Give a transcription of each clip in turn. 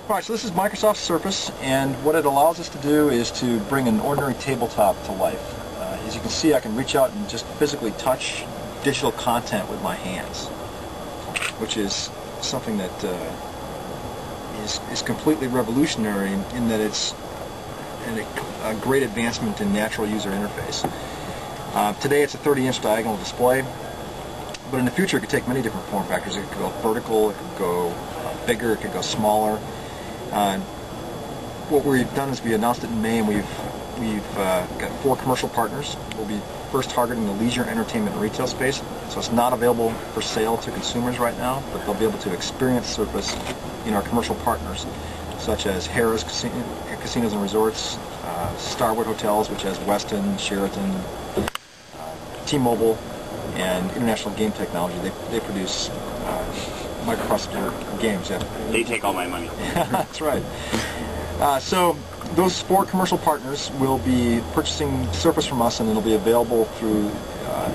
Alright, so this is Microsoft Surface, and what it allows us to do is to bring an ordinary tabletop to life. As you can see, I can reach out and just physically touch digital content with my hands, which is something that is completely revolutionary in that it's a great advancement in natural user interface. Today it's a 30-inch diagonal display, but in the future it could take many different form factors. It could go vertical, it could go bigger, it could go smaller. What we've done is we announced it in May, and we've got 4 commercial partners. We'll be first targeting the leisure, entertainment, and retail space. So it's not available for sale to consumers right now, but they'll be able to experience Surface in our commercial partners, such as Harrah's Casinos and Resorts, Starwood Hotels, which has Westin, Sheraton, T-Mobile, and International Game Technology. They produce microprocessor games. Yeah. They take all my money. That's right. So those 4 commercial partners will be purchasing Surface from us, and it'll be available through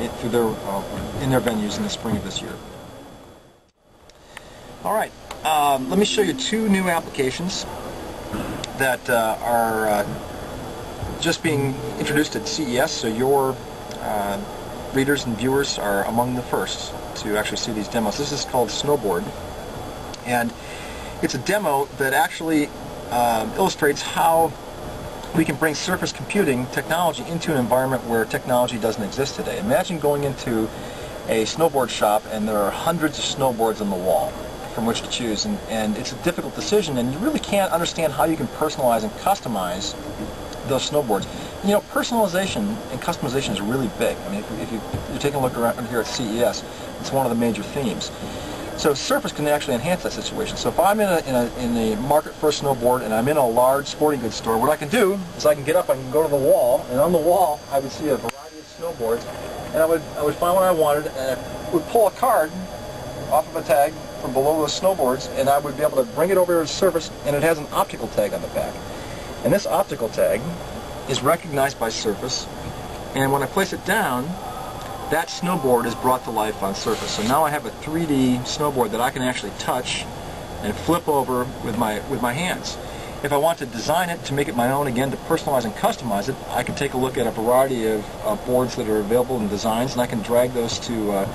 in their venues in the spring of this year. All right. Let me show you 2 new applications that are just being introduced at CES. So your readers and viewers are among the first to actually see these demos. This is called Snowboard, and it's a demo that actually illustrates how we can bring surface computing technology into an environment where technology doesn't exist today. Imagine going into a snowboard shop and there are hundreds of snowboards on the wall from which to choose, and it's a difficult decision, and you really can't understand how you can personalize and customize those snowboards. You know, personalization and customization is really big. I mean, if you're taking a look around here at CES, it's one of the major themes. So Surface can actually enhance that situation. So if I'm in a market for a snowboard and I'm in a large sporting goods store, what I can do is I can get up, I can go to the wall, and on the wall I would see a variety of snowboards, and I would find what I wanted, and I would pull a card off of a tag from below those snowboards, and I would be able to bring it over to Surface, and it has an optical tag on the back. And this optical tag is recognized by Surface, and when I place it down, that snowboard is brought to life on Surface. So now I have a 3D snowboard that I can actually touch and flip over with my hands. If I want to design it to make it my own, again, to personalize and customize it, I can take a look at a variety of boards that are available in designs, and I can drag those to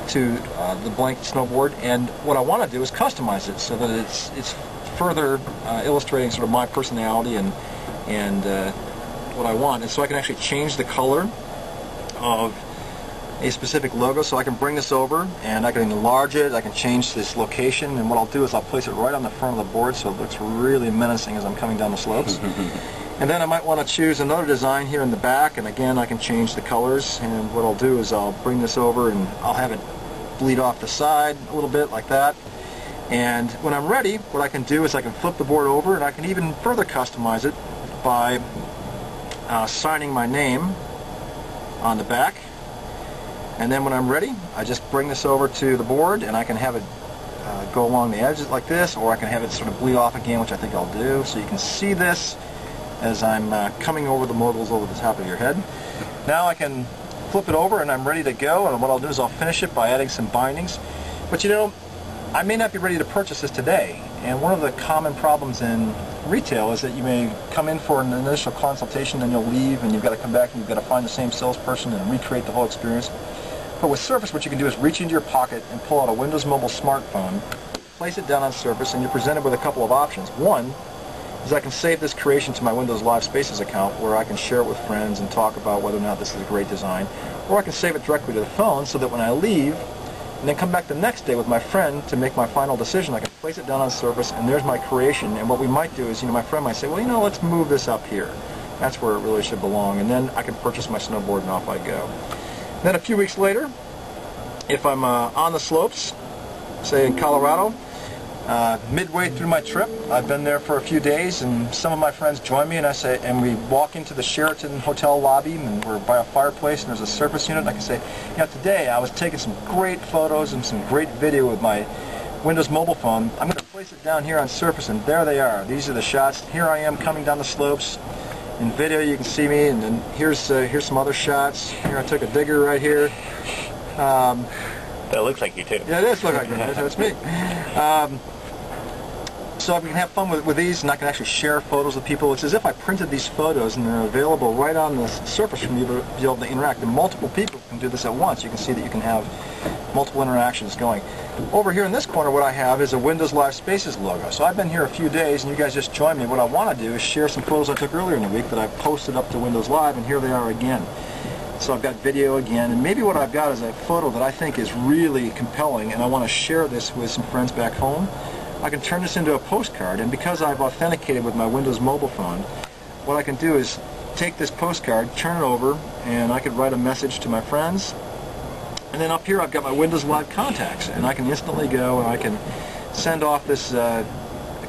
the blank snowboard. And what I want to do is customize it so that it's further illustrating sort of my personality and what I want. And so I can actually change the color of a specific logo, so I can bring this over and I can enlarge it, I can change this location, and what I'll do is I'll place it right on the front of the board so it looks really menacing as I'm coming down the slopes. And then I might want to choose another design here in the back, and again I can change the colors, and what I'll do is I'll bring this over and I'll have it bleed off the side a little bit like that. And when I'm ready, what I can do is I can flip the board over, and I can even further customize it by signing my name on the back. And then when I'm ready, I just bring this over to the board, and I can have it go along the edges like this, or I can have it sort of bleed off again, which I think I'll do. So you can see this as I'm coming over the moguls over the top of your head. Now I can flip it over and I'm ready to go, and what I'll do is I'll finish it by adding some bindings. But you know, I may not be ready to purchase this today, and one of the common problems in retail is that you may come in for an initial consultation, and you'll leave, and you've got to come back and you've got to find the same salesperson and recreate the whole experience. But with Surface, what you can do is reach into your pocket and pull out a Windows Mobile smartphone, place it down on Surface, and you're presented with a couple of options. One is I can save this creation to my Windows Live Spaces account, where I can share it with friends and talk about whether or not this is a great design. Or I can save it directly to the phone, so that when I leave and then come back the next day with my friend to make my final decision, I can place it down on Surface, and there's my creation. And what we might do is, you know, my friend might say, well, you know, let's move this up here. That's where it really should belong. And then I can purchase my snowboard, and off I go. Then a few weeks later, if I'm on the slopes, say in Colorado, midway through my trip, I've been there for a few days, and some of my friends join me, and we walk into the Sheraton hotel lobby, and we're by a fireplace, and there's a Surface unit, and I can say, you know, today I was taking some great photos and some great video with my Windows mobile phone. I'm going to place it down here on Surface, and there they are. These are the shots. Here I am coming down the slopes. In video you can see me, and then here's some other shots. Here I took a digger right here. That looks like you too. Yeah, it does look like me. That's me. So I can have fun with these, and I can actually share photos with people. It's as if I printed these photos and they're available right on the surface for me to be able to interact. And multiple people can do this at once. You can see that you can have multiple interactions going. Over here in this corner, what I have is a Windows Live Spaces logo. So I've been here a few days, and you guys just joined me. What I want to do is share some photos I took earlier in the week that I posted up to Windows Live, and here they are again. So I've got video again, and maybe what I've got is a photo that I think is really compelling, and I want to share this with some friends back home. I can turn this into a postcard, and because I've authenticated with my Windows mobile phone, what I can do is take this postcard, turn it over, and I could write a message to my friends. And then up here I've got my Windows Live contacts, and I can instantly go and I can send off this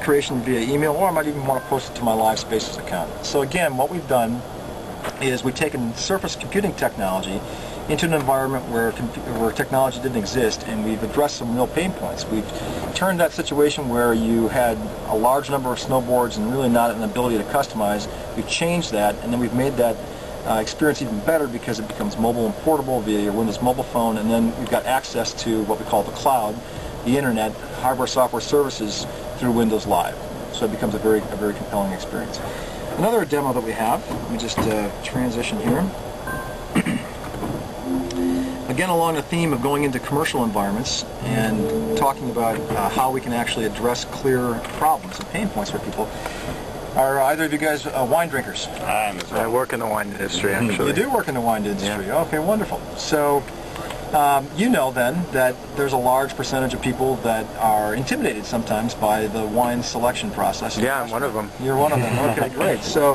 creation via email, or I might even want to post it to my Live Spaces account. So again, what we've done is we've taken Surface computing technology into an environment where technology didn't exist, and we've addressed some real pain points. We've turned that situation where you had a large number of snowboards and really not an ability to customize. We've changed that, and then we've made that experience even better because it becomes mobile and portable via your Windows mobile phone, and then you've got access to what we call the cloud, the internet, hardware, software services through Windows Live. So it becomes a very compelling experience. Another demo that we have, let me just transition here. Again, along the theme of going into commercial environments and talking about how we can actually address clear problems and pain points for people. Are either of you guys wine drinkers? I work in the wine industry, actually. You do work in the wine industry? Yeah. Okay, wonderful. So, you know then that there's a large percentage of people that are intimidated sometimes by the wine selection process. Yeah, I'm one of them. You're one of them. Okay, great. So,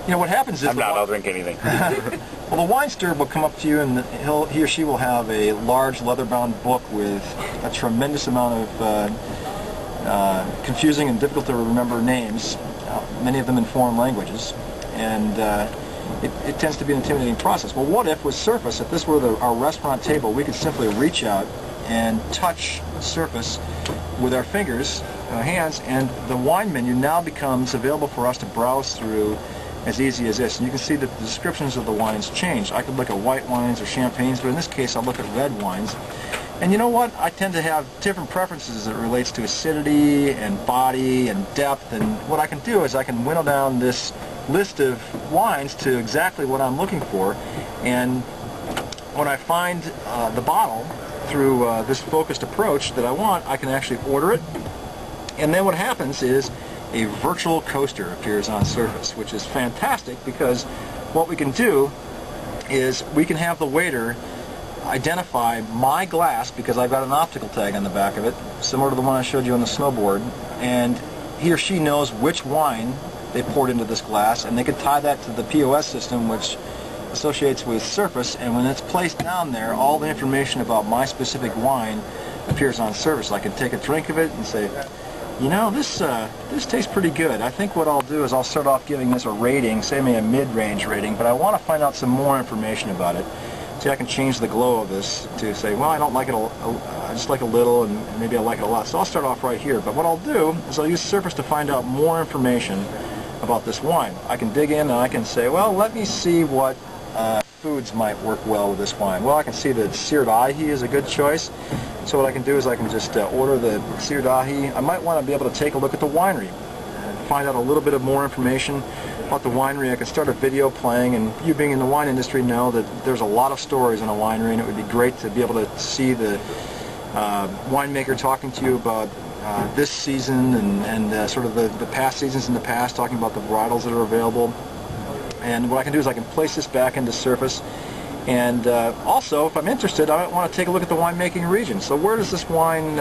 you know, what happens is... I'll drink anything. Well, the wine steward will come up to you, and he or she will have a large leather-bound book with a tremendous amount of confusing and difficult to remember names, many of them in foreign languages, and it tends to be an intimidating process. Well, what if with Surface, if this were our restaurant table, we could simply reach out and touch Surface with our fingers, hands, and the wine menu now becomes available for us to browse through as easy as this. And you can see that the descriptions of the wines change. I could look at white wines or champagnes, but in this case I'll look at red wines. And you know what? I tend to have different preferences as it relates to acidity and body and depth, and what I can do is I can winnow down this list of wines to exactly what I'm looking for, and when I find the bottle through this focused approach that I want, I can actually order it, and then what happens is a virtual coaster appears on Surface, which is fantastic because what we can do is we can have the waiter identify my glass, because I've got an optical tag on the back of it, similar to the one I showed you on the snowboard, and he or she knows which wine they poured into this glass, and they could tie that to the POS system, which associates with Surface, and when it's placed down there, all the information about my specific wine appears on Surface. I can take a drink of it and say, you know, this tastes pretty good. I think what I'll do is I'll start off giving this a rating, say maybe a mid-range rating, but I want to find out some more information about it. See, I can change the glow of this to say, well, I don't like it, I just like a little, and maybe I like it a lot. So I'll start off right here. But what I'll do is I'll use Surface to find out more information about this wine. I can dig in and I can say, well, let me see what foods might work well with this wine. Well, I can see that seared ahi is a good choice. So what I can do is I can just order the seared ahi. I might want to be able to take a look at the winery and find out a little bit of more information about the winery. I can start a video playing, and you being in the wine industry know that there's a lot of stories in a winery, and it would be great to be able to see the winemaker talking to you about this season and sort of the past seasons in the past, talking about the varietals that are available. And what I can do is I can place this back into Surface, and also, if I'm interested, I might want to take a look at the winemaking region. So where does this wine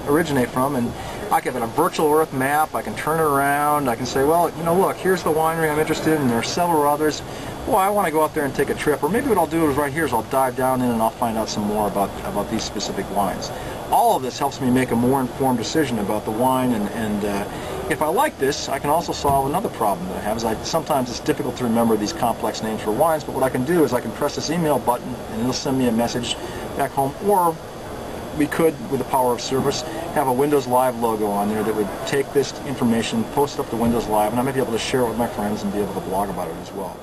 originate from? And I can have a virtual Earth map. I can turn it around. I can say, well, you know, look, here's the winery I'm interested in, and there are several others. Well, I want to go out there and take a trip. Or maybe what I'll do is right here is I'll dive down in and I'll find out some more about these specific wines. All of this helps me make a more informed decision about the wine, and if I like this, I can also solve another problem that I have. Sometimes it's difficult to remember these complex names for wines, but what I can do is I can press this email button and it'll send me a message back home, or we could, with the power of Surface, have a Windows Live logo on there that would take this information, post it up to Windows Live, and I might be able to share it with my friends and be able to blog about it as well.